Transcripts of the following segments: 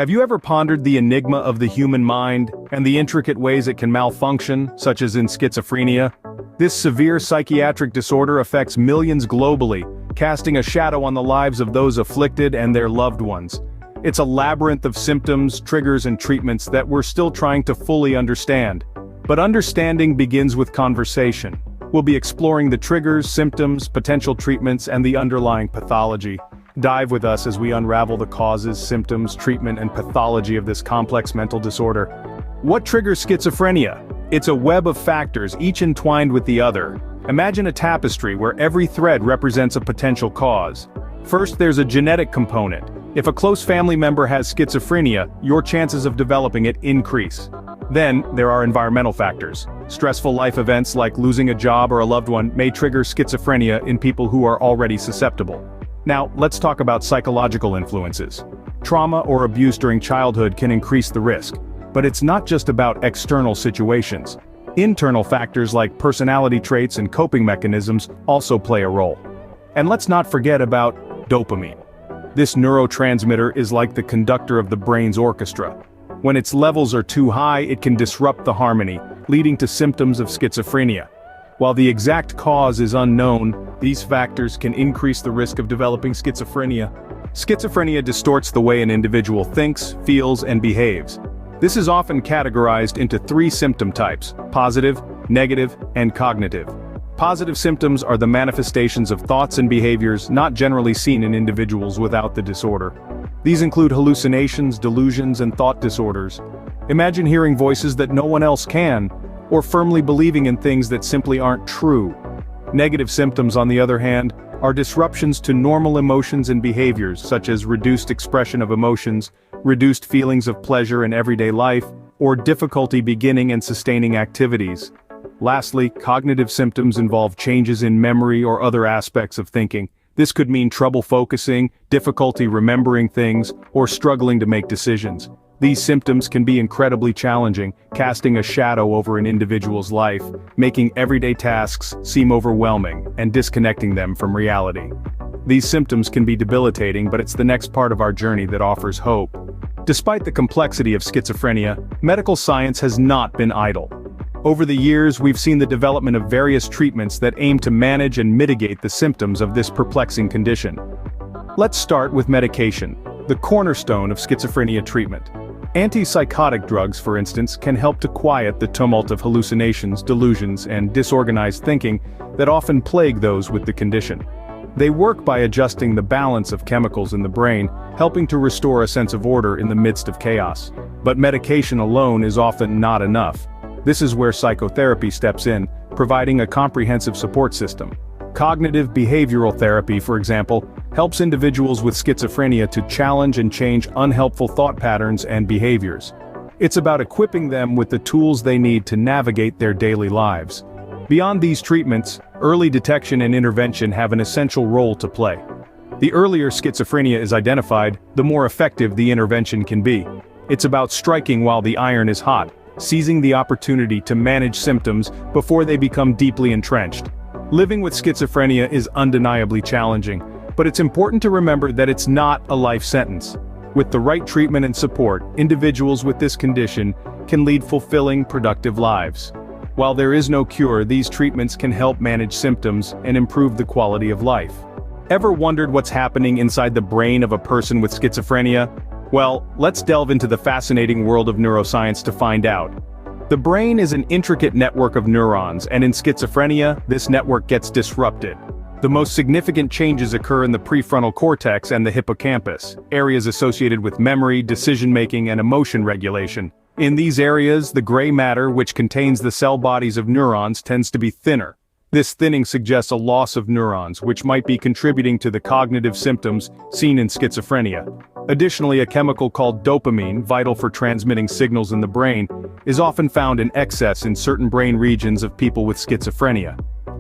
Have you ever pondered the enigma of the human mind and the intricate ways it can malfunction, such as in schizophrenia? This severe psychiatric disorder affects millions globally, casting a shadow on the lives of those afflicted and their loved ones. It's a labyrinth of symptoms, triggers, and treatments that we're still trying to fully understand. But understanding begins with conversation. We'll be exploring the triggers, symptoms, potential treatments, and the underlying pathology. Dive with us as we unravel the causes, symptoms, treatment, and pathology of this complex mental disorder. What triggers schizophrenia? It's a web of factors, each entwined with the other. Imagine a tapestry where every thread represents a potential cause. First, there's a genetic component. If a close family member has schizophrenia, your chances of developing it increase. Then, there are environmental factors. Stressful life events like losing a job or a loved one may trigger schizophrenia in people who are already susceptible. Now, let's talk about psychological influences. Trauma or abuse during childhood can increase the risk. But it's not just about external situations. Internal factors like personality traits and coping mechanisms also play a role. And let's not forget about dopamine. This neurotransmitter is like the conductor of the brain's orchestra. When its levels are too high, it can disrupt the harmony, leading to symptoms of schizophrenia. While the exact cause is unknown, these factors can increase the risk of developing schizophrenia. Schizophrenia distorts the way an individual thinks, feels, and behaves. This is often categorized into 3 symptom types: positive, negative, and cognitive. Positive symptoms are the manifestations of thoughts and behaviors not generally seen in individuals without the disorder. These include hallucinations, delusions, and thought disorders. Imagine hearing voices that no one else can, or firmly believing in things that simply aren't true. Negative symptoms, on the other hand, are disruptions to normal emotions and behaviors, such as reduced expression of emotions, reduced feelings of pleasure in everyday life, or difficulty beginning and sustaining activities. Lastly, cognitive symptoms involve changes in memory or other aspects of thinking. This could mean trouble focusing, difficulty remembering things, or struggling to make decisions. These symptoms can be incredibly challenging, casting a shadow over an individual's life, making everyday tasks seem overwhelming, and disconnecting them from reality. These symptoms can be debilitating, but it's the next part of our journey that offers hope. Despite the complexity of schizophrenia, medical science has not been idle. Over the years, we've seen the development of various treatments that aim to manage and mitigate the symptoms of this perplexing condition. Let's start with medication, the cornerstone of schizophrenia treatment. Antipsychotic drugs, for instance, can help to quiet the tumult of hallucinations, delusions, and disorganized thinking that often plague those with the condition. They work by adjusting the balance of chemicals in the brain, helping to restore a sense of order in the midst of chaos. But medication alone is often not enough. This is where psychotherapy steps in, providing a comprehensive support system. Cognitive behavioral therapy, for example, helps individuals with schizophrenia to challenge and change unhelpful thought patterns and behaviors. It's about equipping them with the tools they need to navigate their daily lives. Beyond these treatments, early detection and intervention have an essential role to play. The earlier schizophrenia is identified, the more effective the intervention can be. It's about striking while the iron is hot, seizing the opportunity to manage symptoms before they become deeply entrenched. Living with schizophrenia is undeniably challenging, but it's important to remember that it's not a life sentence. With the right treatment and support, individuals with this condition can lead fulfilling, productive lives. While there is no cure, these treatments can help manage symptoms and improve the quality of life. Ever wondered what's happening inside the brain of a person with schizophrenia? Well, let's delve into the fascinating world of neuroscience to find out. The brain is an intricate network of neurons, and in schizophrenia, this network gets disrupted. The most significant changes occur in the prefrontal cortex and the hippocampus, areas associated with memory, decision-making, and emotion regulation. In these areas, the gray matter, which contains the cell bodies of neurons, tends to be thinner. This thinning suggests a loss of neurons, which might be contributing to the cognitive symptoms seen in schizophrenia. Additionally, a chemical called dopamine, vital for transmitting signals in the brain, is often found in excess in certain brain regions of people with schizophrenia.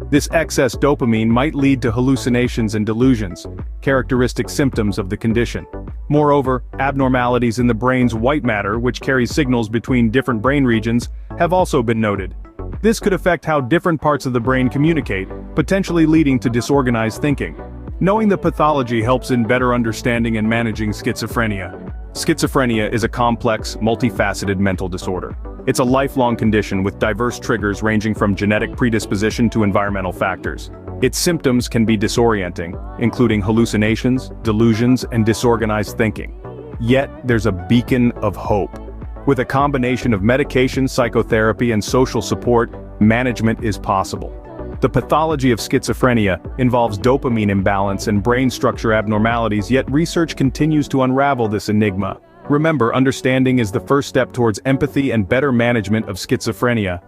This excess dopamine might lead to hallucinations and delusions, characteristic symptoms of the condition. Moreover, abnormalities in the brain's white matter, which carries signals between different brain regions, have also been noted. This could affect how different parts of the brain communicate, potentially leading to disorganized thinking. Knowing the pathology helps in better understanding and managing schizophrenia. Schizophrenia is a complex, multifaceted mental disorder. It's a lifelong condition with diverse triggers ranging from genetic predisposition to environmental factors. Its symptoms can be disorienting, including hallucinations, delusions, and disorganized thinking. Yet, there's a beacon of hope. With a combination of medication, psychotherapy, and social support, management is possible. The pathology of schizophrenia involves dopamine imbalance and brain structure abnormalities, yet research continues to unravel this enigma. Remember, understanding is the first step towards empathy and better management of schizophrenia.